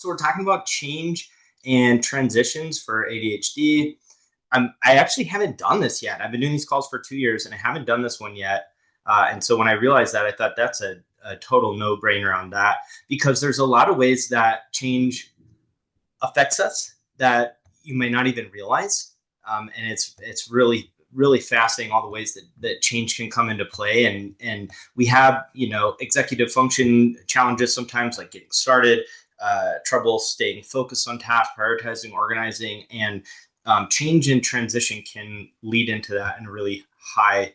So we're talking about change and transitions for ADHD. I actually haven't done this yet. I've been doing these calls for 2 years and I haven't done this one yet. And so when I realized that, I thought that's a total no-brainer on that, because there's a lot of ways that change affects us that you may not even realize. And it's really fascinating, all the ways that change can come into play. And we have, executive function challenges sometimes, like getting started, trouble staying focused on tasks, prioritizing, organizing, and change and transition can lead into that in a really high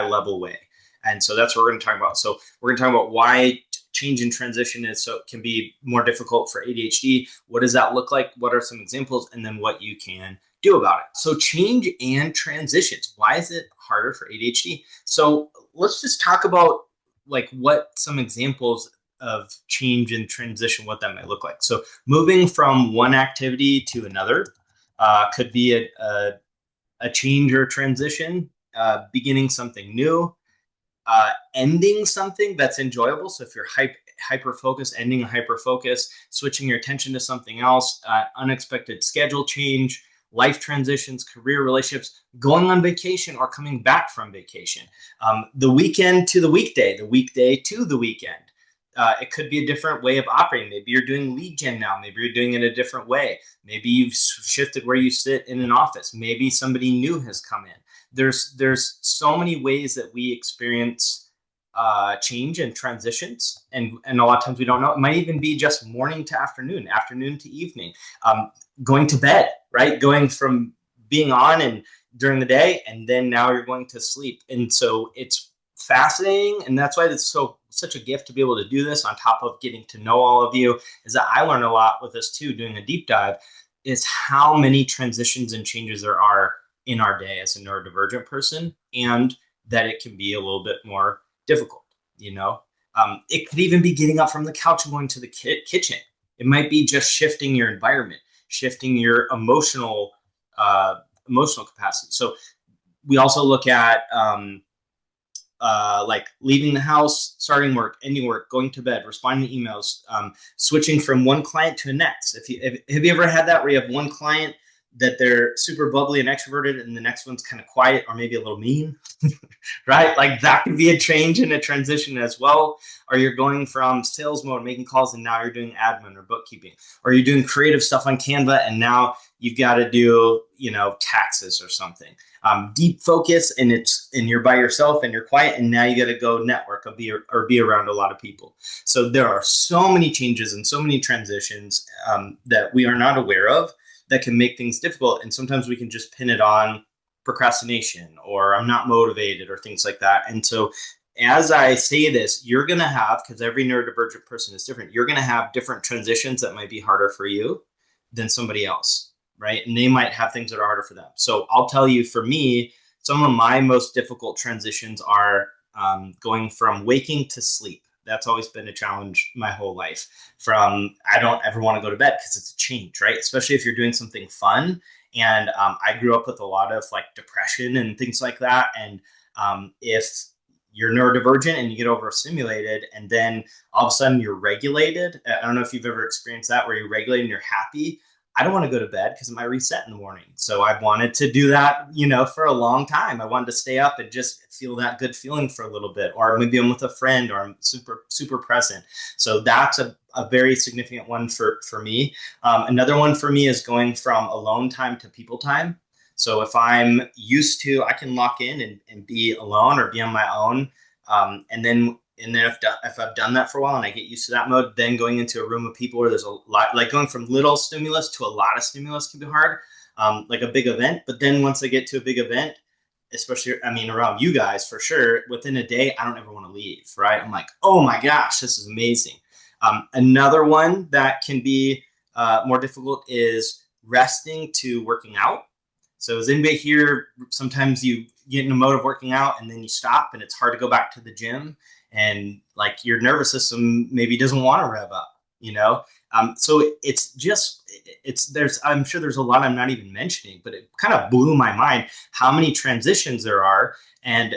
level way. And so that's what we're going to talk about. So we're going to talk about why change and transition can be more difficult for ADHD. What does that look like? What are some examples? And then what you can do about it. So change and transitions. Why is it harder for ADHD? So let's just talk about like what some examples of change and transition, what that might look like. So moving from one activity to another could be a change or transition, beginning something new, ending something that's enjoyable. So if you're hyper focused, ending a hyper focus, switching your attention to something else, unexpected schedule change, life transitions, career, relationships, going on vacation or coming back from vacation, the weekend to the weekday to the weekend. It could be a different way of operating. Maybe you're doing lead gen now. Maybe you're doing it a different way. Maybe you've shifted where you sit in an office. Maybe somebody new has come in. There's so many ways that we experience change and transitions, and a lot of times we don't know. It might even be just morning to afternoon, afternoon to evening, going to bed, right? Going from being on and during the day, and then now you're going to sleep. And so it's fascinating, and that's why it's such a gift to be able to do this. On top of getting to know all of you, is that I learned a lot with this too, doing a deep dive, is how many transitions and changes there are in our day as a neurodivergent person, and that it can be a little bit more difficult. It could even be getting up from the couch and going to the kitchen. It might be just shifting your environment, shifting your emotional capacity. So we also look at like leaving the house, starting work, ending work, going to bed, responding to emails, switching from one client to the next. Have you ever had that where you have one client that they're super bubbly and extroverted, and the next one's kind of quiet or maybe a little mean, right? Like that could be a change and a transition as well. Or you're going from sales mode, making calls, and now you're doing admin or bookkeeping. Or you're doing creative stuff on Canva, and now you've got to do, taxes or something. Deep focus, and you're by yourself and you're quiet, and now you got to go network or be around a lot of people. So there are so many changes and so many transitions that we are not aware of, that can make things difficult. And sometimes we can just pin it on procrastination or I'm not motivated or things like that. And so as I say this, you're going to have, because every neurodivergent person is different, you're going to have different transitions that might be harder for you than somebody else, right? And they might have things that are harder for them. So I'll tell you, for me, some of my most difficult transitions are going from waking to sleep. That's always been a challenge my whole life. From I don't ever want to go to bed because it's a change, right? Especially if you're doing something fun. And I grew up with a lot of like depression and things like that. And if you're neurodivergent and you get overstimulated and then all of a sudden you're regulated, I don't know if you've ever experienced that, where you're regulated and you're happy. I don't want to go to bed because it might reset in the morning. So I've wanted to do that, for a long time. I wanted to stay up and just feel that good feeling for a little bit, or maybe I'm with a friend or I'm super, super present. So that's a very significant one for me. Another one for me is going from alone time to people time. So if I'm used to, I can lock in and be alone or be on my own. And then if I've done that for a while and I get used to that mode, then going into a room of people where there's a lot, like going from little stimulus to a lot of stimulus can be hard, like a big event. But then once I get to a big event, especially, around you guys for sure, within a day, I don't ever want to leave, right? I'm like, oh my gosh, this is amazing. Another one that can be more difficult is resting to working out. So is anybody here, sometimes you get in a mode of working out and then you stop and it's hard to go back to the gym, and like your nervous system maybe doesn't want to rev up, so I'm sure there's a lot I'm not even mentioning, but it kind of blew my mind how many transitions there are. And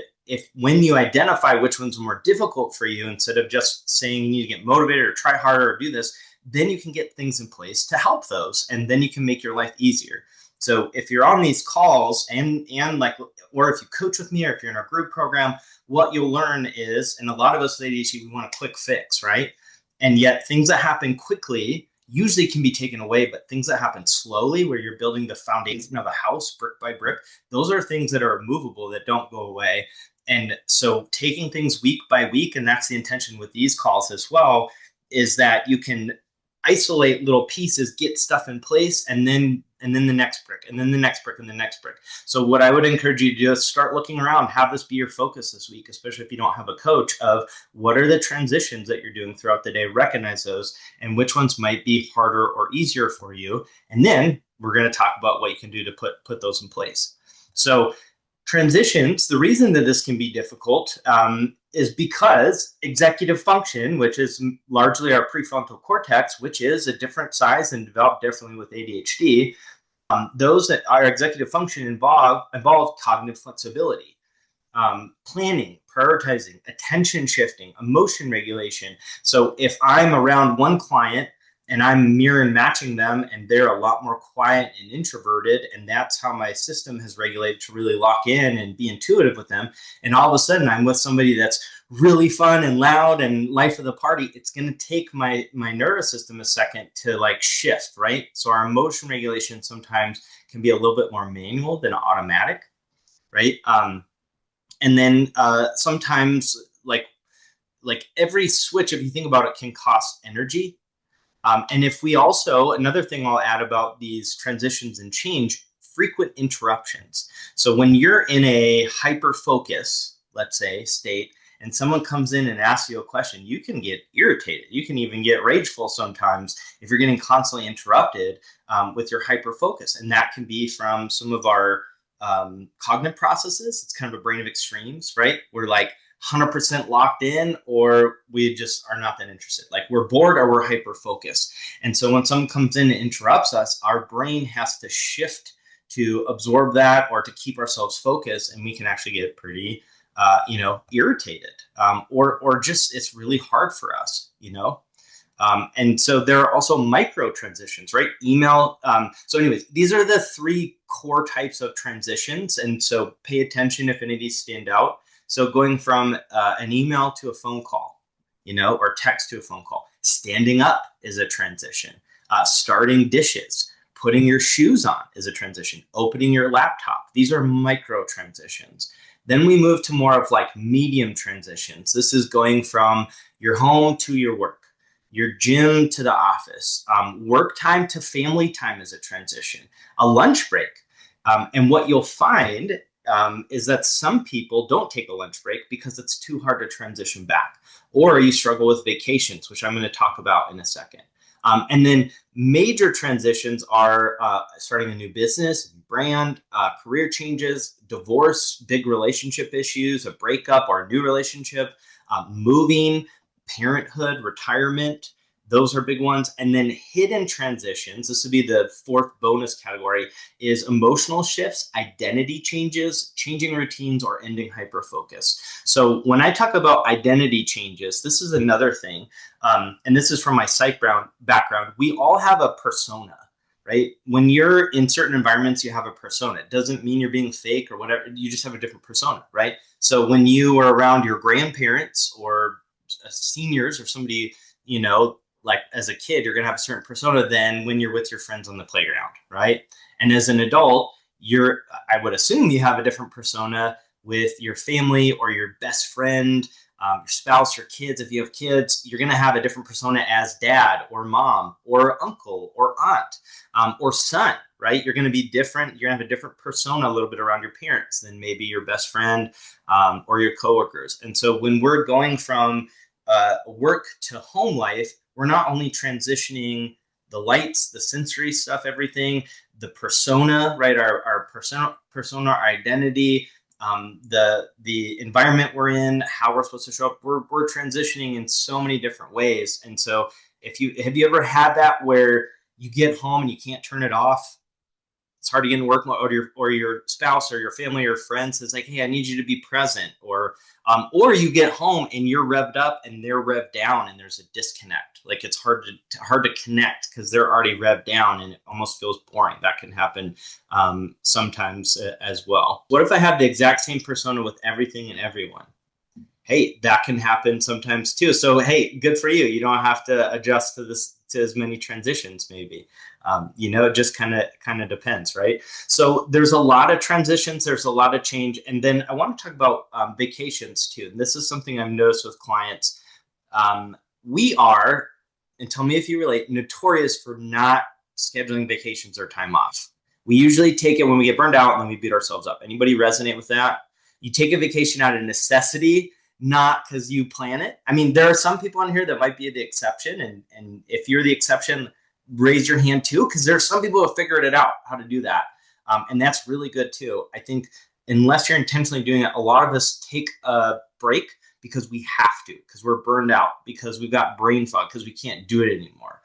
when you identify which ones are more difficult for you, instead of just saying you need to get motivated or try harder or do this, then you can get things in place to help those, and then you can make your life easier. So if you're on these calls and like, or if you coach with me, or if you're in our group program, what you'll learn is, and a lot of us with ADHD, we want a quick fix, right? And yet things that happen quickly usually can be taken away, but things that happen slowly, where you're building the foundation of a house brick by brick, those are things that are movable, that don't go away. And so taking things week by week, and that's the intention with these calls as well, is that you can isolate little pieces, get stuff in place, and then the next brick, and then the next brick, and the next brick. So what I would encourage you to do is start looking around, have this be your focus this week, especially if you don't have a coach, of what are the transitions that you're doing throughout the day, recognize those, and which ones might be harder or easier for you. And then we're going to talk about what you can do to put those in place. So transitions, the reason that this can be difficult is because executive function, which is largely our prefrontal cortex, which is a different size and developed differently with ADHD, those that are executive function involve cognitive flexibility, planning, prioritizing, attention shifting, emotion regulation. So if I'm around one client and I'm mirror and matching them, and they're a lot more quiet and introverted, and that's how my system has regulated to really lock in and be intuitive with them, and all of a sudden I'm with somebody that's really fun and loud and life of the party, it's going to take my nervous system a second to like shift, right? So our emotion regulation sometimes can be a little bit more manual than automatic, right? And then sometimes like every switch, if you think about it, can cost energy. And if we also, another thing I'll add about these transitions and change, frequent interruptions. So when you're in a hyper focus, let's say, state, and someone comes in and asks you a question, you can get irritated. You can even get rageful sometimes if you're getting constantly interrupted with your hyper focus. And that can be from some of our cognitive processes. It's kind of a brain of extremes, right? We're like 100% locked in, or we just are not that interested. Like we're bored or we're hyper focused. And so when someone comes in and interrupts us, our brain has to shift to absorb that or to keep ourselves focused, and we can actually get pretty irritated, or just it's really hard for us, and so there are also micro transitions, right? Email. So anyways, these are the three core types of transitions, and so pay attention if any of these stand out. So going from an email to a phone call, or text to a phone call. Standing up is a transition. Starting dishes, putting your shoes on is a transition. Opening your laptop. These are micro transitions. Then we move to more of like medium transitions. This is going from your home to your work, your gym to the office, work time to family time is a transition, a lunch break. And what you'll find is that some people don't take a lunch break because it's too hard to transition back, or you struggle with vacations, which I'm going to talk about in a second. And then major transitions are starting a new business, brand, career changes, divorce, big relationship issues, a breakup or a new relationship, moving, parenthood, retirement. Those are big ones. And then hidden transitions, this would be the fourth bonus category, is emotional shifts, identity changes, changing routines, or ending hyperfocus. So when I talk about identity changes, this is another thing, and this is from my psych background. We all have a persona, right? When you're in certain environments, you have a persona. It doesn't mean you're being fake or whatever. You just have a different persona, right? So when you are around your grandparents or seniors or somebody, like as a kid, you're going to have a certain persona than when you're with your friends on the playground, right? And as an adult, I would assume you have a different persona with your family or your best friend, your spouse, your kids. If you have kids, you're going to have a different persona as dad or mom or uncle or aunt or son, right? You're going to be different. You're going to have a different persona a little bit around your parents than maybe your best friend or your coworkers. And so when we're going from work to home life, we're not only transitioning the lights, the sensory stuff, everything, the persona, right? Our persona, our identity, the environment we're in, how we're supposed to show up. We're transitioning in so many different ways. And so have you ever had that where you get home and you can't turn it off? it's hard to get in work mode, or your spouse or your family or friends is like, hey, I need you to be present, or you get home and you're revved up and they're revved down and there's a disconnect. Like it's hard to connect because they're already revved down and it almost feels boring. That can happen sometimes as well. What if I have the exact same persona with everything and everyone? Hey, that can happen sometimes too. So hey, good for you. You don't have to adjust to as many transitions maybe. It just kind of depends, right? So there's a lot of transitions, there's a lot of change. And then I want to talk about vacations too. And this is something I've noticed with clients. We are, and tell me if you relate, notorious for not scheduling vacations or time off. We usually take it when we get burned out and then we beat ourselves up. Anybody resonate with that? You take a vacation out of necessity, not because you plan it. I mean, there are some people on here that might be the exception. And if you're the exception, raise your hand too, because there are some people who have figured it out how to do that. And that's really good too. I think unless you're intentionally doing it, a lot of us take a break because we have to, because we're burned out, because we've got brain fog, because we can't do it anymore.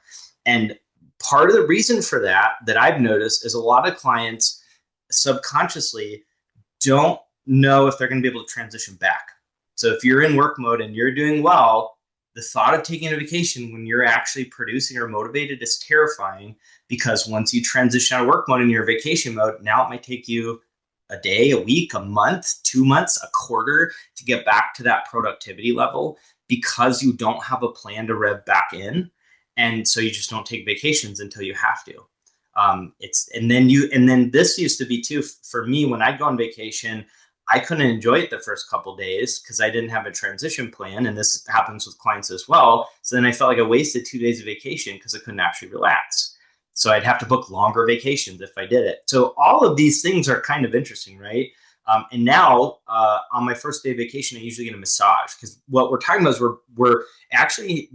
And part of the reason for that I've noticed is a lot of clients subconsciously don't know if they're going to be able to transition back. So if you're in work mode and you're doing well, the thought of taking a vacation when you're actually producing or motivated is terrifying, because once you transition out of work mode and you're vacation mode, now it might take you a day, a week, a month, 2 months, a quarter to get back to that productivity level, because you don't have a plan to rev back in. And so you just don't take vacations until you have to. And then this used to be too, for me, when I'd go on vacation, I couldn't enjoy it the first couple days because I didn't have a transition plan. And this happens with clients as well. So then I felt like I wasted 2 days of vacation because I couldn't actually relax. So I'd have to book longer vacations if I did it. So all of these things are kind of interesting, right? And now on my first day of vacation, I usually get a massage, because what we're talking about is we're actually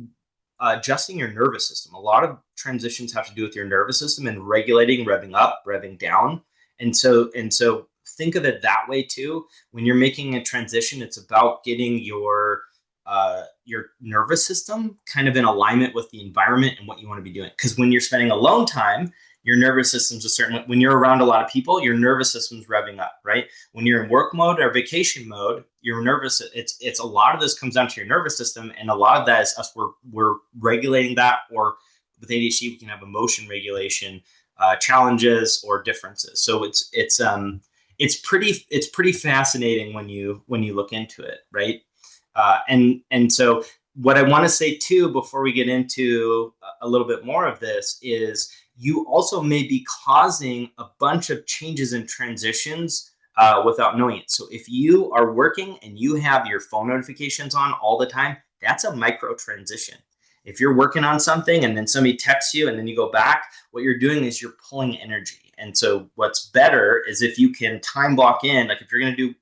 adjusting your nervous system. A lot of transitions have to do with your nervous system and regulating, revving up, revving down. And so think of it that way too. When you're making a transition, it's about getting your nervous system kind of in alignment with the environment and what you want to be doing. Because when you're spending alone time, your nervous system's a certain way. When you're around a lot of people, your nervous system's revving up, right? When you're in work mode or vacation mode, your nervous, it's a lot of this comes down to your nervous system, and a lot of that is us. We're regulating that, or with ADHD, we can have emotion regulation challenges or differences. So it's pretty fascinating when you look into it, right? And so what I want to say too, before we get into a little bit more of this, is you also may be causing a bunch of changes and transitions without knowing it. So if you are working and you have your phone notifications on all the time, that's a micro transition. If you're working on something and then somebody texts you and then you go back, what you're doing is you're pulling energy. And so what's better is if you can time block in, like if you're going to do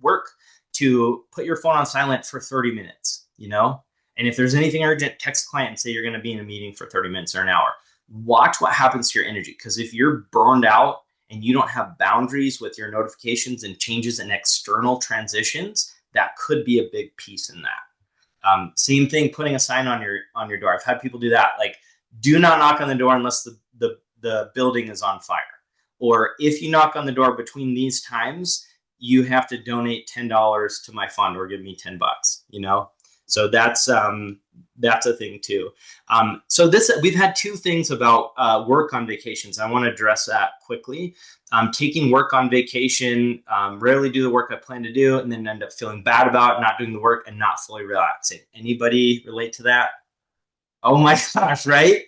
work, to put your phone on silent for 30 minutes, And if there's anything urgent, text client and say you're going to be in a meeting for 30 minutes or an hour. Watch what happens to your energy. Because if you're burned out and you don't have boundaries with your notifications and changes in external transitions, that could be a big piece in that. Same thing, putting a sign on your door. I've had people do that. Like, do not knock on the door unless the building is on fire. Or if you knock on the door between these times, you have to donate $10 to my fund or give me $10, So that's a thing too. So we've had two things about work on vacations. I want to address that quickly. Taking work on vacation, rarely do the work I plan to do, and then end up feeling bad about not doing the work and not fully relaxing. Anybody relate to that? Oh my gosh, right?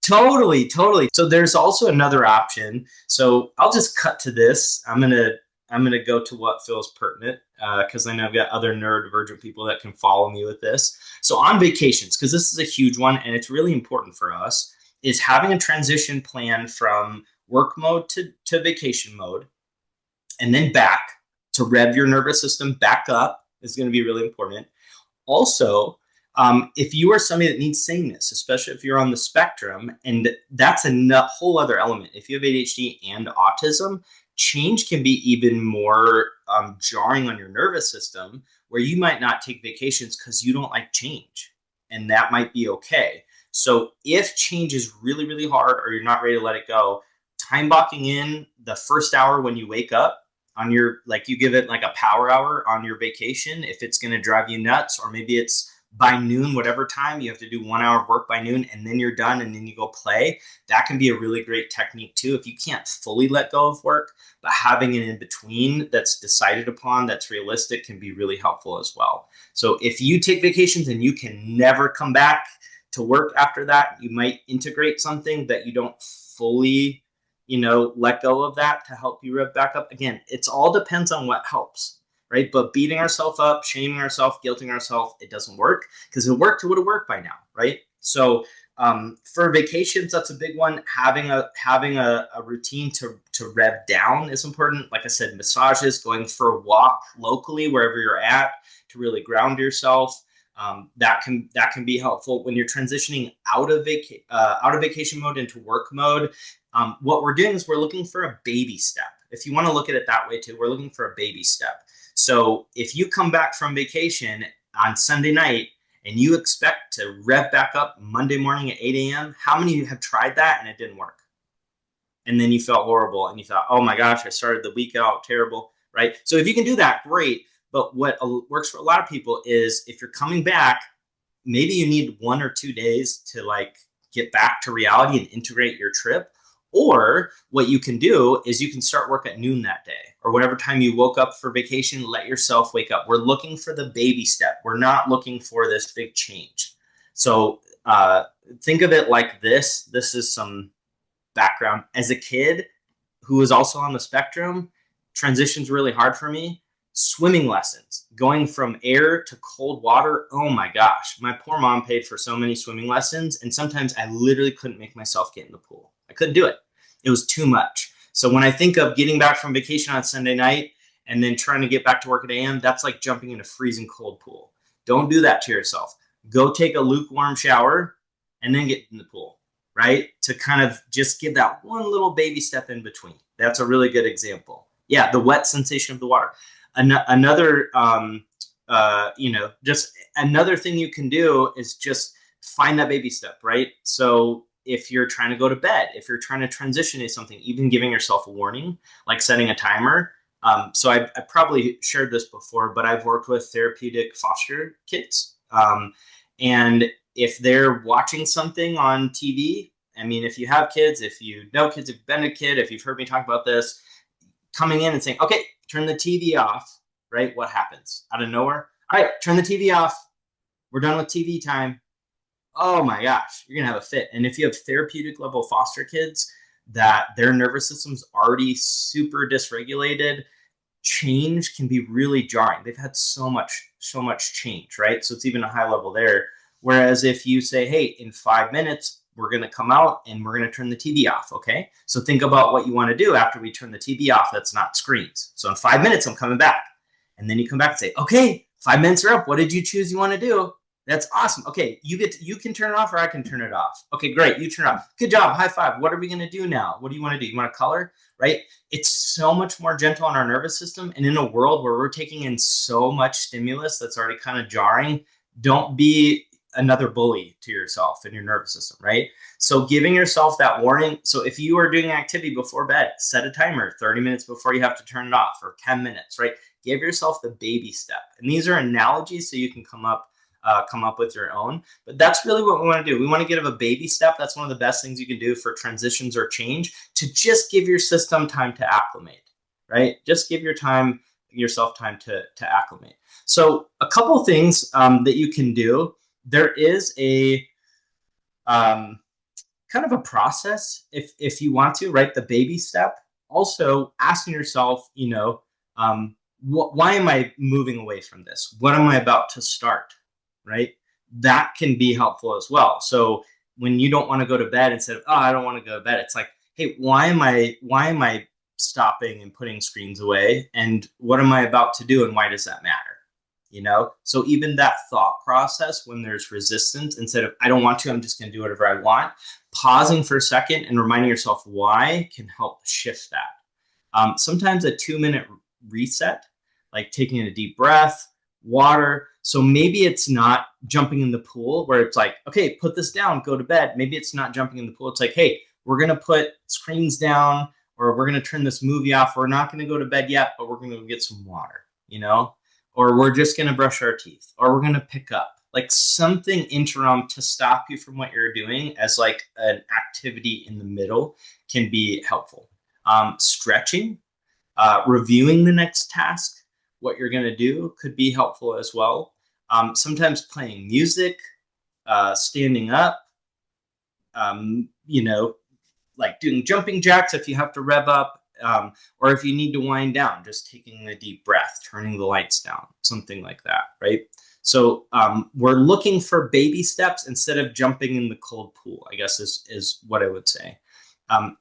Totally. So there's also another option. So I'll just cut to this. I'm gonna go to what feels pertinent, because I know I've got other neurodivergent people that can follow me with this. So on vacations, because this is a huge one and it's really important for us, is having a transition plan from work mode to vacation mode, and then back to rev your nervous system back up is going to be really important. Also, if you are somebody that needs sameness, especially if you're on the spectrum, and that's a whole other element. If you have ADHD and autism, change can be even more jarring on your nervous system, where you might not take vacations because you don't like change, and that might be okay. So if change is really, really hard, or you're not ready to let it go, time blocking in the first hour when you wake up on your, like you give it like a power hour on your vacation, if it's going to drive you nuts, or maybe it's by noon, whatever time you have to do 1 hour of work by noon, and then you're done and then you go play. That can be a really great technique too. If you can't fully let go of work, but having an in between that's decided upon, that's realistic, can be really helpful as well. So if you take vacations and you can never come back to work after that, you might integrate something that you don't fully, let go of that to help you rev back up. Again, it's all depends on what helps, right? But beating ourselves up, shaming ourselves, guilting ourselves, it doesn't work, because if it worked, it would have worked by now, right? So for vacations, that's a big one. Having a routine to rev down is important. Like I said, massages, going for a walk locally wherever you're at to really ground yourself. That can be helpful when you're transitioning out of vacation mode into work mode. What we're doing is we're looking for a baby step. If you want to look at it that way too, we're looking for a baby step. So if you come back from vacation on Sunday night and you expect to rev back up Monday morning at 8 a.m., how many of you have tried that and it didn't work? And then you felt horrible and you thought, oh my gosh, I started the week out terrible, right? So if you can do that, great. But what works for a lot of people is if you're coming back, maybe you need 1 or 2 days to like get back to reality and integrate your trip. Or what you can do is you can start work at noon that day, or whatever time you woke up for vacation, let yourself wake up. We're looking for the baby step. We're not looking for this big change. So think of it like this. This is some background. As a kid who was also on the spectrum, transition's really hard for me. Swimming lessons, going from air to cold water. Oh my gosh. My poor mom paid for so many swimming lessons, and sometimes I literally couldn't make myself get in the pool. I couldn't do it. It was too much. So when I think of getting back from vacation on Sunday night and then trying to get back to work at AM, that's like jumping in a freezing cold pool. Don't do that to yourself. Go take a lukewarm shower and then get in the pool, right? To kind of just give that one little baby step in between. That's a really good example. Yeah, the wet sensation of the water. Another, just another thing you can do is just find that baby step, right? So if you're trying to go to bed, if you're trying to transition to something, even giving yourself a warning, like setting a timer. So I probably shared this before, but I've worked with therapeutic foster kids. And if they're watching something on TV, I mean, if you have kids, if you know kids, if you've been a kid, if you've heard me talk about this, coming in and saying, okay, turn the TV off, right? What happens? Out of nowhere? All right, turn the TV off. We're done with TV time. Oh my gosh, you're going to have a fit. And if you have therapeutic level foster kids that their nervous system's already super dysregulated, change can be really jarring. They've had so much change, right? So it's even a high level there. Whereas if you say, hey, in 5 minutes, we're going to come out and we're going to turn the TV off, okay? So think about what you want to do after we turn the TV off that's not screens. So in 5 minutes, I'm coming back. And then you come back and say, okay, 5 minutes are up. What did you choose you want to do? That's awesome. Okay, you can turn it off or I can turn it off. Okay, great. You turn it off. Good job. High five. What are we going to do now? What do you want to do? You want to color, right? It's so much more gentle on our nervous system. And in a world where we're taking in so much stimulus that's already kind of jarring, don't be another bully to yourself and your nervous system, right? So giving yourself that warning. So if you are doing an activity before bed, set a timer 30 minutes before you have to turn it off, or 10 minutes, right? Give yourself the baby step. And these are analogies so you can come up with your own. But that's really what we want to do. We want to give a baby step. That's one of the best things you can do for transitions or change, to just give your system time to acclimate, right? Just give yourself time to acclimate. So a couple things that you can do. There is a kind of a process if you want to, right? The baby step. Also asking yourself, why am I moving away from this? What am I about to start? Right? That can be helpful as well. So when you don't want to go to bed, instead of, oh, I don't want to go to bed, it's like, hey, why am I stopping and putting screens away? And what am I about to do? And why does that matter? So even that thought process, when there's resistance, instead of, I don't want to, I'm just going to do whatever I want, pausing for a second and reminding yourself why can help shift that. Sometimes a 2-minute reset, like taking a deep breath, water. So maybe it's not jumping in the pool where it's like, okay, put this down, go to bed. Maybe it's not jumping in the pool. It's like, hey, we're going to put screens down, or we're going to turn this movie off. We're not going to go to bed yet, but we're going to go get some water, or we're just going to brush our teeth, or we're going to pick up. Like something interim to stop you from what you're doing as like an activity in the middle can be helpful. Stretching, reviewing the next task, what you're going to do could be helpful as well. Sometimes playing music, standing up, like doing jumping jacks if you have to rev up, or if you need to wind down, just taking a deep breath, turning the lights down, something like that, right? So we're looking for baby steps instead of jumping in the cold pool, I guess is what I would say.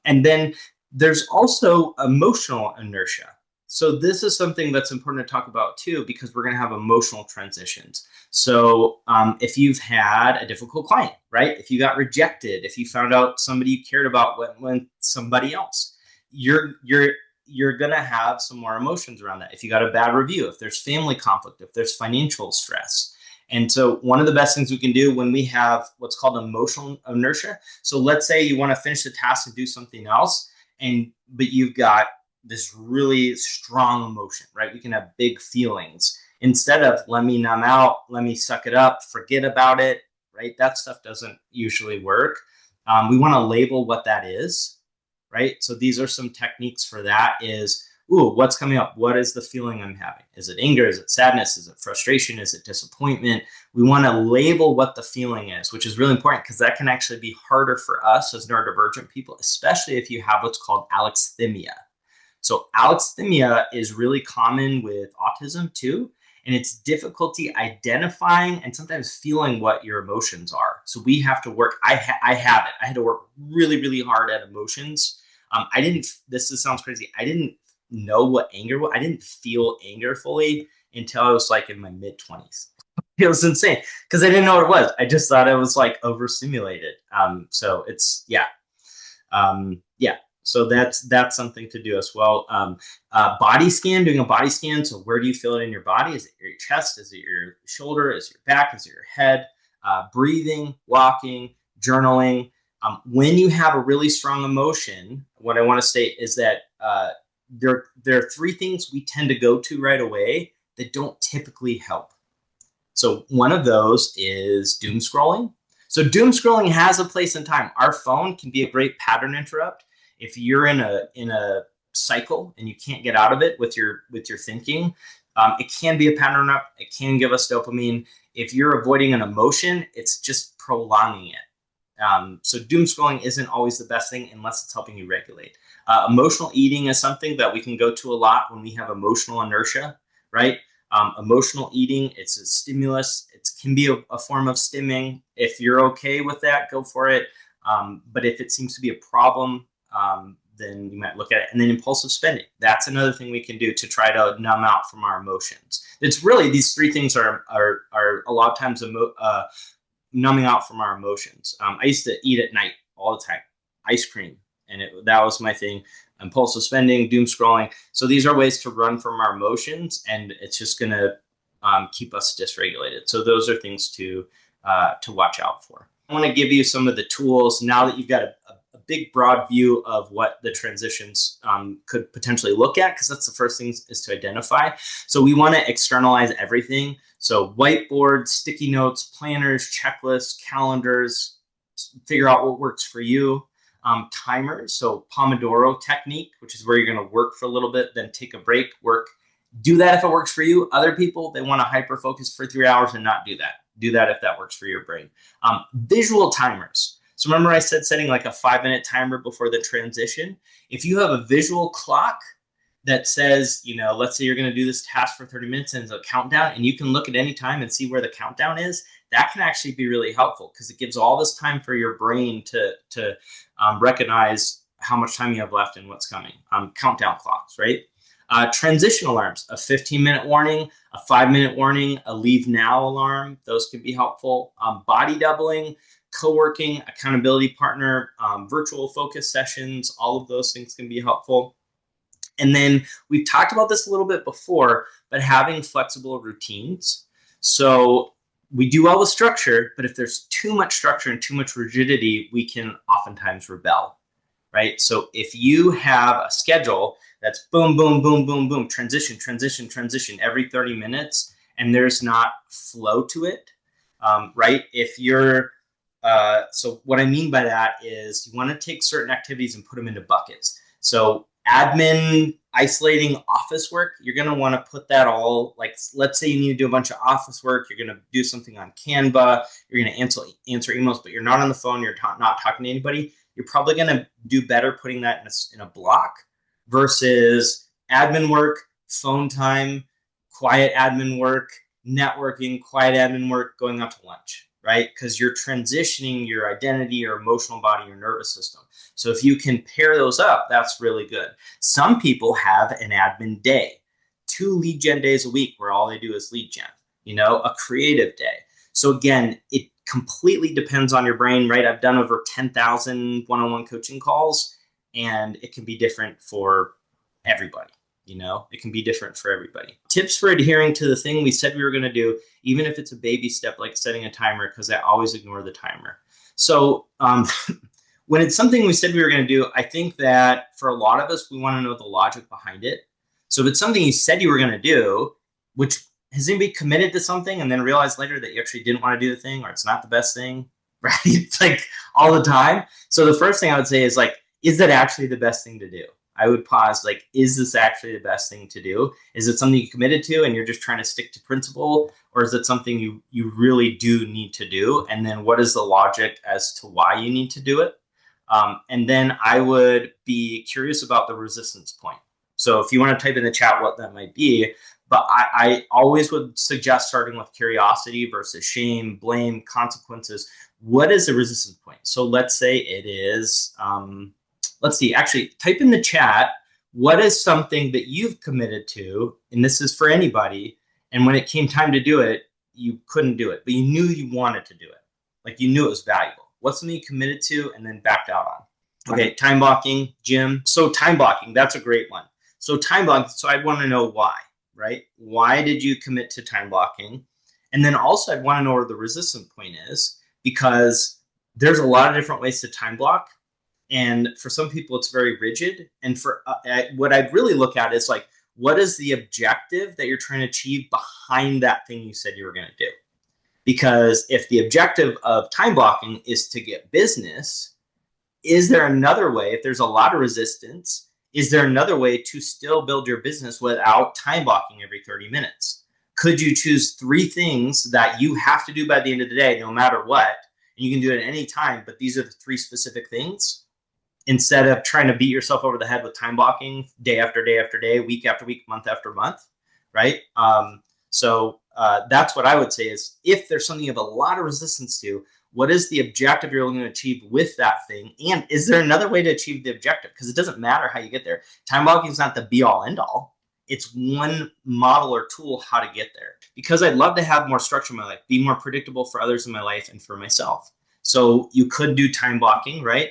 And then there's also emotional inertia. So this is something that's important to talk about too, because we're going to have emotional transitions. So if you've had a difficult client, right? If you got rejected, if you found out somebody you cared about went somebody else, you're going to have some more emotions around that. If you got a bad review, if there's family conflict, if there's financial stress. And so one of the best things we can do when we have what's called emotional inertia. So let's say you want to finish the task and do something else, but you've got this really strong emotion, right? We can have big feelings. Instead of let me numb out, let me suck it up, forget about it, right? That stuff doesn't usually work. We want to label what that is, right? So these are some techniques for that is, what's coming up? What is the feeling I'm having? Is it anger? Is it sadness? Is it frustration? Is it disappointment? We want to label what the feeling is, which is really important because that can actually be harder for us as neurodivergent people, especially if you have what's called alexithymia. So alexithymia is really common with autism too, and it's difficulty identifying and sometimes feeling what your emotions are. So we have to work. I have it. I had to work really, really hard at emotions. Sounds crazy. I didn't know what anger was. I didn't feel anger fully until I was like in my mid-20s. It was insane because I didn't know what it was. I just thought I was like overstimulated. So it's, yeah. So that's something to do as well. Body scan, doing a body scan. So where do you feel it in your body? Is it your chest? Is it your shoulder? Is it your back? Is it your head? Breathing, walking, journaling. When you have a really strong emotion, what I want to state is that there are three things we tend to go to right away that don't typically help. So one of those is doom scrolling. So doom scrolling has a place in time. Our phone can be a great pattern interrupt. If you're in a cycle and you can't get out of it with your thinking, it can be a pattern interrupt. It can give us dopamine. If you're avoiding an emotion, it's just prolonging it. So doom scrolling isn't always the best thing unless it's helping you regulate. Emotional eating is something that we can go to a lot when we have emotional inertia, right? Emotional eating, it's a stimulus. It can be a form of stimming. If you're okay with that, go for it. But if it seems to be a problem, then you might look at it. And then impulsive spending. That's another thing we can do to try to numb out from our emotions. It's really, these three things are a lot of times numbing out from our emotions. I used to eat at night all the time, ice cream, and that was my thing. Impulsive spending, doom scrolling. So these are ways to run from our emotions, and it's just going to keep us dysregulated. So those are things to watch out for. I want to give you some of the tools now that you've got a big broad view of what the transitions could potentially look at, because that's the first thing is to identify. So we want to externalize everything. So whiteboards, sticky notes, planners, checklists, calendars, figure out what works for you. Timers, so Pomodoro technique, which is where you're going to work for a little bit, then take a break, work. Do that if it works for you. Other people, they want to hyper focus for 3 hours and not do that. Do that if that works for your brain. Visual timers. So remember I said setting like a 5-minute timer before the transition. If you have a visual clock that says, let's say you're going to do this task for 30 minutes and it's a countdown, and you can look at any time and see where the countdown is, that can actually be really helpful because it gives all this time for your brain to recognize how much time you have left and what's coming. Countdown clocks, right? Transition alarms, a 15-minute warning, a 5-minute warning, a leave now alarm. Those can be helpful. Body doubling, co-working, accountability partner, virtual focus sessions, all of those things can be helpful. And then we've talked about this a little bit before, but having flexible routines. So we do all the structure, but if there's too much structure and too much rigidity, we can oftentimes rebel. right? So if you have a schedule that's boom, boom, boom, boom, boom, transition, transition, transition every 30 minutes, and there's not flow to it, right? If you're, so what I mean by that is you want to take certain activities and put them into buckets. So admin, isolating office work, you're going to want to put that all, like, let's say you need to do a bunch of office work, you're going to do something on Canva, you're going to answer emails, but you're not on the phone, you're not talking to anybody, you're probably going to do better putting that in a block versus admin work, phone time, quiet admin work, networking, quiet admin work, going out to lunch, right? Because you're transitioning your identity, your emotional body, your nervous system. So if you can pair those up, that's really good. Some people have an admin day, 2 lead gen days a week where all they do is lead gen, a creative day. So again, it completely depends on your brain, right? I've done over 10,000 one-on-one coaching calls, and it can be different for everybody. It can be different for everybody. Tips for adhering to the thing we said we were going to do, even if it's a baby step like setting a timer, because I always ignore the timer. So when it's something we said we were going to do, I think that for a lot of us, we want to know the logic behind it. So if it's something you said you were going to do, which has anybody committed to something and then realized later that you actually didn't want to do the thing, or it's not the best thing, right? It's like all the time. So the first thing I would say is like, is that actually the best thing to do? I would pause, like, is this actually the best thing to do? Is it something you committed to and you're just trying to stick to principle? Or is it something you really do need to do? And then what is the logic as to why you need to do it? And then I would be curious about the resistance point. So if you want to type in the chat what that might be, but I always would suggest starting with curiosity versus shame, blame, consequences. What is the resistance point? So let's say it is... let's see, actually type in the chat, what is something that you've committed to, and this is for anybody, and when it came time to do it, you couldn't do it, but you knew you wanted to do it. Like you knew it was valuable. What's something you committed to and then backed out on? Okay, time blocking, Jim. So time blocking, that's a great one. So time blocking, so I'd want to know why, right? Why did you commit to time blocking? And then also I'd want to know where the resistance point is, because there's a lot of different ways to time block. And for some people, it's very rigid. And for what I'd really look at is like, what is the objective that you're trying to achieve behind that thing you said you were going to do? Because if the objective of time blocking is to get business, is there another way? If there's a lot of resistance, is there another way to still build your business without time blocking every 30 minutes? Could you choose 3 things that you have to do by the end of the day, no matter what? And you can do it at any time, but these are the 3 specific things, instead of trying to beat yourself over the head with time blocking day after day after day, week after week, month after month, right? So that's what I would say is, if there's something you have a lot of resistance to, what is the objective you're looking to achieve with that thing? And is there another way to achieve the objective? Because it doesn't matter how you get there. Time blocking is not the be all end all. It's one model or tool how to get there. Because I'd love to have more structure in my life, be more predictable for others in my life and for myself. So you could do time blocking, right?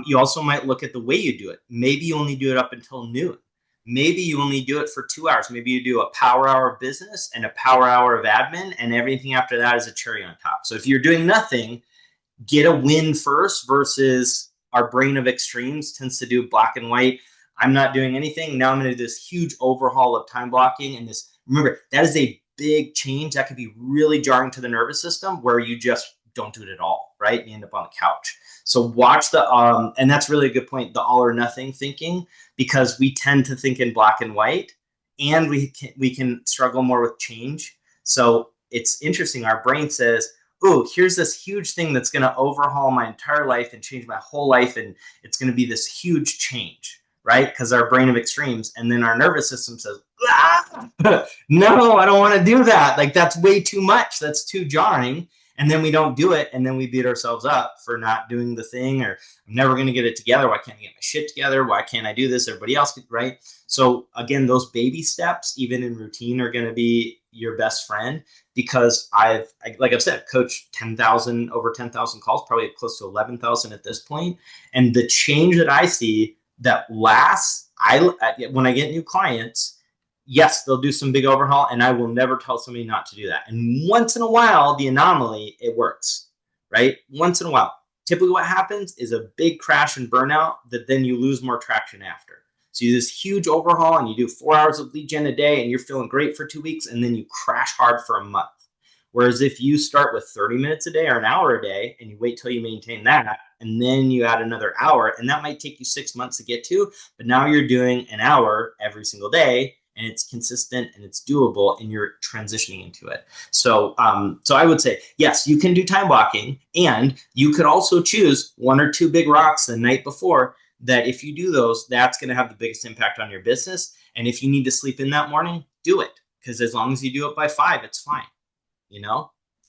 You also might look at the way you do it. Maybe you only do it up until noon. Maybe you only do it for 2 hours. Maybe you do a power hour of business and a power hour of admin, and everything after that is a cherry on top. So if you're doing nothing, get a win first, versus our brain of extremes tends to do black and white. I'm not doing anything. Now I'm going to do this huge overhaul of time blocking. And this, remember, that is a big change that could be really jarring to the nervous system, where you just don't do it at all, right? You end up on the couch. So watch the, and that's really a good point, the all or nothing thinking, because we tend to think in black and white, and we can struggle more with change. So it's interesting. Our brain says, oh, here's this huge thing that's going to overhaul my entire life and change my whole life. And it's going to be this huge change, right? Because our brain of extremes. And then our nervous system says, no, I don't want to do that. Like, that's way too much. That's too jarring. And then we don't do it, and then we beat ourselves up for not doing the thing, or I'm never going to get it together. Why can't I get my shit together? Why can't I do this? Everybody else could, right? So again, those baby steps, even in routine, are going to be your best friend, because like I've said, coached over 10,000 calls, probably close to 11,000 at this point. And the change that I see that lasts, when I get new clients, yes, they'll do some big overhaul, and I will never tell somebody not to do that. And once in a while, the anomaly, it works, right? Once in a while. typically what happens is a big crash and burnout that then you lose more traction after. So you do this huge overhaul and you do 4 hours of lead gen a day and you're feeling great for 2 weeks, and then you crash hard for a month. Whereas if you start with 30 minutes a day or an hour a day and you wait till you maintain that, and then you add another hour, and that might take you 6 months to get to, but now you're doing an hour every single day, and it's consistent and it's doable, and you're transitioning into it. So I would say, yes, you can do time blocking, and you could also choose 1 or 2 big rocks the night before that if you do those, that's going to have the biggest impact on your business. And if you need to sleep in that morning, do it. Because as long as you do it by 5, it's fine.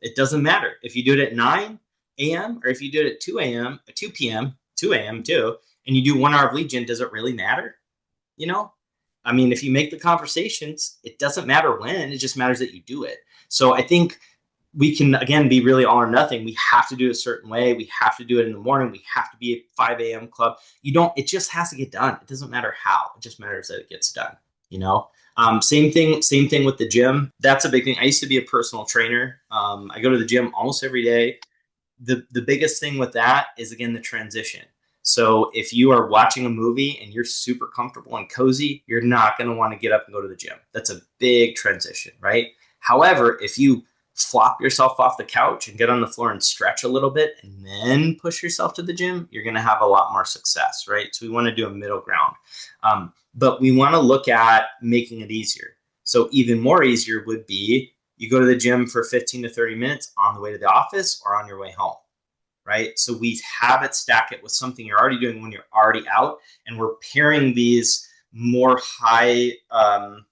It doesn't matter if you do it at 9 a.m. or if you do it at 2 a.m., 2 p.m., 2 a.m. too, and you do 1 hour of lead gen, does it really matter? If you make the conversations, it doesn't matter when, it just matters that you do it. So I think we can, again, be really all or nothing. We have to do it a certain way. We have to do it in the morning. We have to be at 5 a.m. club. It just has to get done. It doesn't matter how, it just matters that it gets done, Same thing with the gym. That's a big thing. I used to be a personal trainer. I go to the gym almost every day. The biggest thing with that is, again, the transition. So if you are watching a movie and you're super comfortable and cozy, you're not going to want to get up and go to the gym. That's a big transition, right? However, if you flop yourself off the couch and get on the floor and stretch a little bit and then push yourself to the gym, you're going to have a lot more success, right? So we want to do a middle ground. But we want to look at making it easier. So even more easier would be you go to the gym for 15 to 30 minutes on the way to the office or on your way home, right? So we have it, stack it with something you're already doing when you're already out, and we're pairing these more high, I'm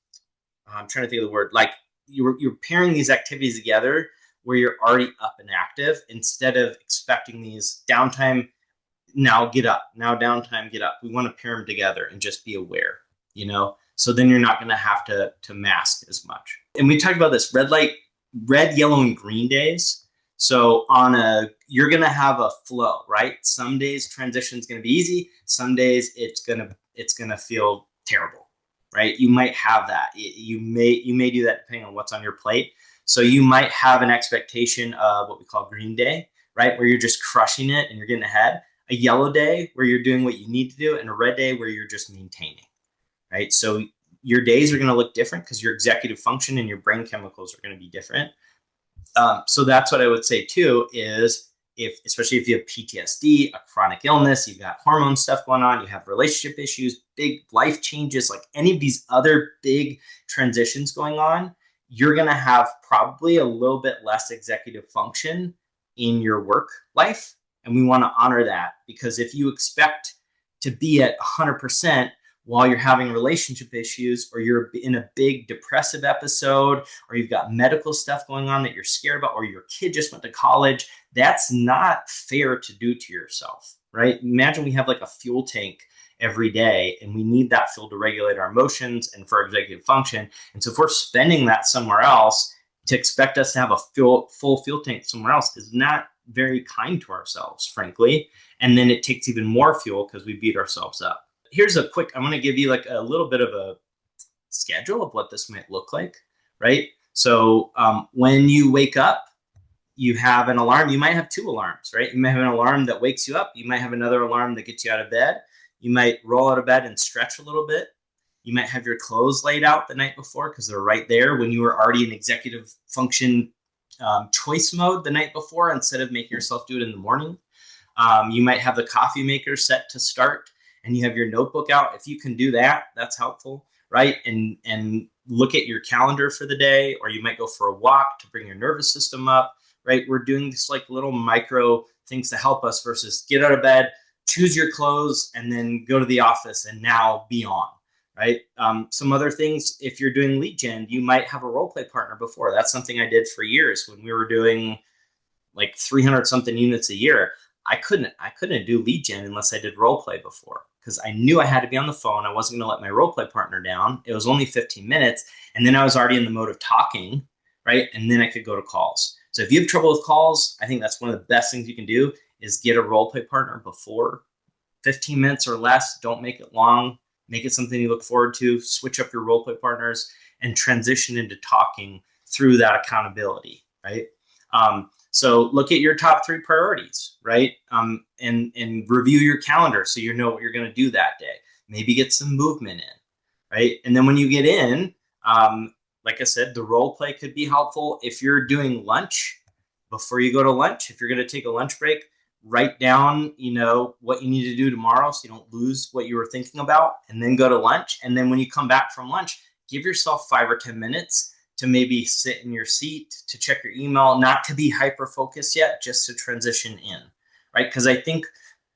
trying to think of the word, like you're pairing these activities together where you're already up and active, instead of expecting these downtime, now get up, now downtime, get up. We want to pair them together and just be aware, so then you're not going to have to mask as much. And we talked about this red, yellow, and green days. So you're going to have a flow, right? Some days transition is going to be easy. Some days it's going to feel terrible, right? You might have that. You may do that depending on what's on your plate. So you might have an expectation of what we call green day, right? Where you're just crushing it and you're getting ahead. A yellow day where you're doing what you need to do, and a red day where you're just maintaining, right? So your days are going to look different because your executive function and your brain chemicals are going to be different. So that's what I would say too, is especially if you have PTSD, a chronic illness, you've got hormone stuff going on, you have relationship issues, big life changes, like any of these other big transitions going on, you're going to have probably a little bit less executive function in your work life. And we want to honor that, because if you expect to be at 100% while you're having relationship issues, or you're in a big depressive episode, or you've got medical stuff going on that you're scared about, or your kid just went to college, that's not fair to do to yourself, right? Imagine we have like a fuel tank every day, and we need that fuel to regulate our emotions and for executive function. And so if we're spending that somewhere else, to expect us to have a full fuel tank somewhere else is not very kind to ourselves, frankly. And then it takes even more fuel because we beat ourselves up. Here's I'm going to give you like a little bit of a schedule of what this might look like, right? So when you wake up, you have an alarm. You might have 2 alarms, right? You might have an alarm that wakes you up. You might have another alarm that gets you out of bed. You might roll out of bed and stretch a little bit. You might have your clothes laid out the night before because they're right there when you were already in executive function choice mode the night before, instead of making yourself do it in the morning. You might have the coffee maker set to start, and you have your notebook out. If you can do that, that's helpful, right? And look at your calendar for the day, or you might go for a walk to bring your nervous system up, right? We're doing this like little micro things to help us versus get out of bed, choose your clothes, and then go to the office and now be on, right? Some other things, if you're doing lead gen, you might have a role play partner before. That's something I did for years when we were doing like 300 something units a year. I couldn't do lead gen unless I did role play before, because I knew I had to be on the phone. I wasn't going to let my role play partner down. It was only 15 minutes, and then I was already in the mode of talking, right? And then I could go to calls. So if you have trouble with calls, I think that's one of the best things you can do is get a role play partner before. 15 minutes or less. Don't make it long. Make it something you look forward to. Switch up your role play partners and transition into talking through that accountability, right? So look at your top 3 priorities, right? And review your calendar so you know what you're going to do that day. Maybe get some movement in, right? And then when you get in, like I said, the role play could be helpful. If you're doing lunch, before you go to lunch, if you're going to take a lunch break, write down, what you need to do tomorrow so you don't lose what you were thinking about, and then go to lunch. And then when you come back from lunch, give yourself 5 or 10 minutes to maybe sit in your seat, to check your email, not to be hyper focused yet, just to transition in, right? Because I think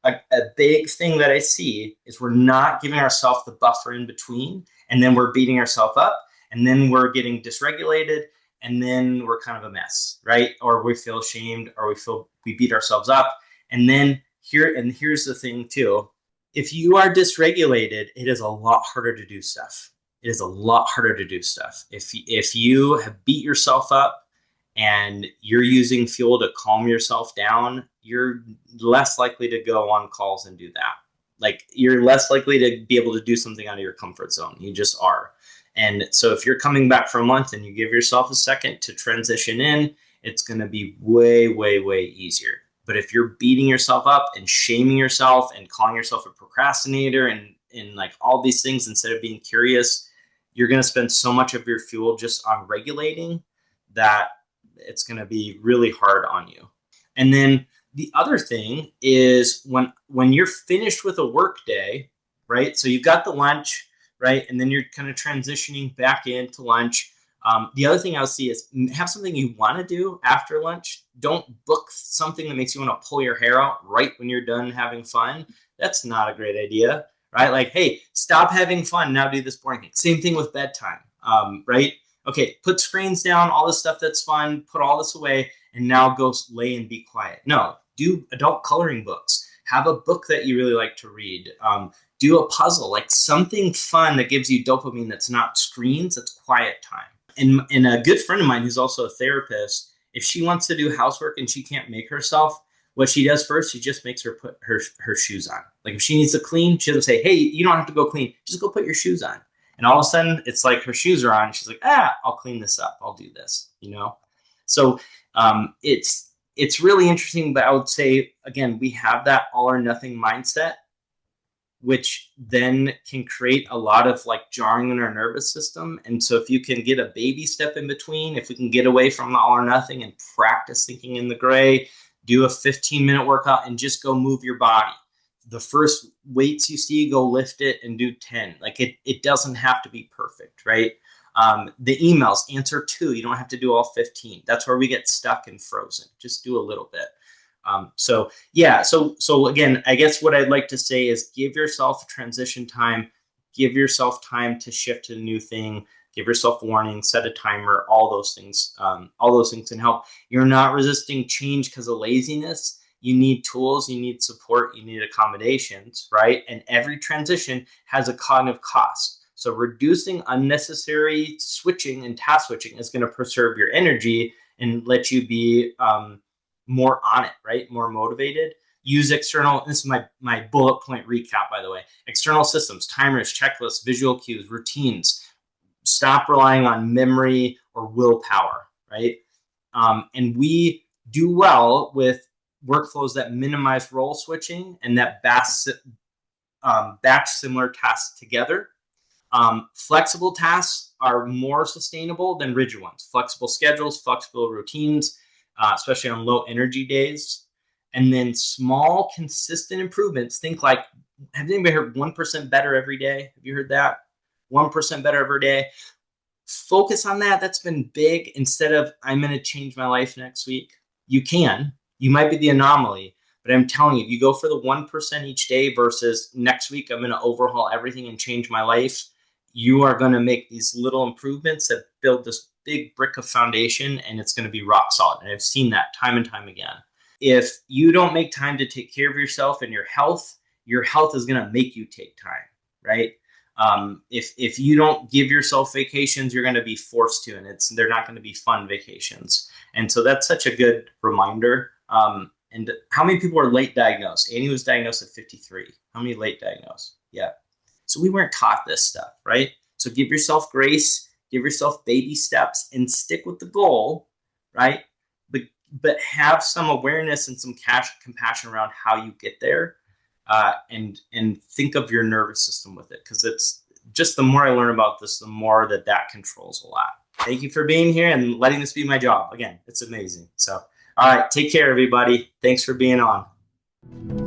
a big thing that I see is we're not giving ourselves the buffer in between, and then we're beating ourselves up, and then we're getting dysregulated, and then we're kind of a mess, right? Or we feel ashamed, or we beat ourselves up. And then here's the thing too. If you are dysregulated, it is a lot harder to do stuff. It is a lot harder to do stuff. If you have beat yourself up and you're using fuel to calm yourself down, you're less likely to go on calls and do that. Like, you're less likely to be able to do something out of your comfort zone. You just are. And so if you're coming back from lunch and you give yourself a second to transition in, it's going to be way, way, way easier. But if you're beating yourself up and shaming yourself and calling yourself a procrastinator and like all these things instead of being curious, you're going to spend so much of your fuel just on regulating that it's going to be really hard on you. And then the other thing is when you're finished with a work day, right? So you've got the lunch, right? And then you're kind of transitioning back into lunch. The other thing I'll see is have something you want to do after lunch. Don't book something that makes you want to pull your hair out right when you're done having fun. That's not a great idea, right? Like, hey, stop having fun. Now do this boring thing. Same thing with bedtime, right? Okay, put screens down, all this stuff that's fun, put all this away, and now go lay and be quiet. No, do adult coloring books. Have a book that you really like to read. Do a puzzle, like something fun that gives you dopamine that's not screens, that's quiet time. And a good friend of mine who's also a therapist, if she wants to do housework and she can't make herself, what she does first, she just makes her put her shoes on. Like, if she needs to clean, she doesn't say, hey, you don't have to go clean. Just go put your shoes on. And all of a sudden, it's like her shoes are on. She's like, I'll clean this up. I'll do this, So it's really interesting. But I would say, again, we have that all or nothing mindset, which then can create a lot of like jarring in our nervous system. And so if you can get a baby step in between, if we can get away from the all or nothing and practice thinking in the gray, do a 15-minute workout and just go move your body. The first weights you see, go lift it and do 10. Like, it doesn't have to be perfect, right? The emails, answer 2. You don't have to do all 15. That's where we get stuck and frozen. Just do a little bit. So again, I guess what I'd like to say is give yourself transition time, give yourself time to shift to a new thing, give yourself warning, set a timer, all those things can help. You're not resisting change because of laziness. You need tools, you need support, you need accommodations, right? And every transition has a cognitive cost. So reducing unnecessary switching and task switching is going to preserve your energy and let you be more on it, right? More motivated. Use external, this is my bullet point recap, by the way. External systems, timers, checklists, visual cues, routines. Stop relying on memory or willpower, right? And we do well with workflows that minimize role switching and that batch similar tasks together. Flexible tasks are more sustainable than rigid ones. Flexible schedules, flexible routines, especially on low energy days. And then small, consistent improvements. Think like, have anybody heard 1% better every day? Have you heard that? 1% better every day. Focus on that. That's been big. Instead of, I'm going to change my life next week. You might be the anomaly, but I'm telling you, if you go for the 1% each day versus next week, I'm going to overhaul everything and change my life, you are going to make these little improvements that build this big brick of foundation, and it's going to be rock solid. And I've seen that time and time again. If you don't make time to take care of yourself and your health is going to make you take time, right? If you don't give yourself vacations, you're going to be forced to, and they're not going to be fun vacations. And so that's such a good reminder. And how many people are late diagnosed? Annie was diagnosed at 53. How many late diagnosed? Yeah. So we weren't taught this stuff, right? So give yourself grace, give yourself baby steps, and stick with the goal, right? But but have some awareness and some compassion around how you get there, and think of your nervous system with it, because it's just the more I learn about this, the more that controls a lot. Thank you for being here and letting this be my job. Again, it's amazing. So, all right, take care, everybody. Thanks for being on.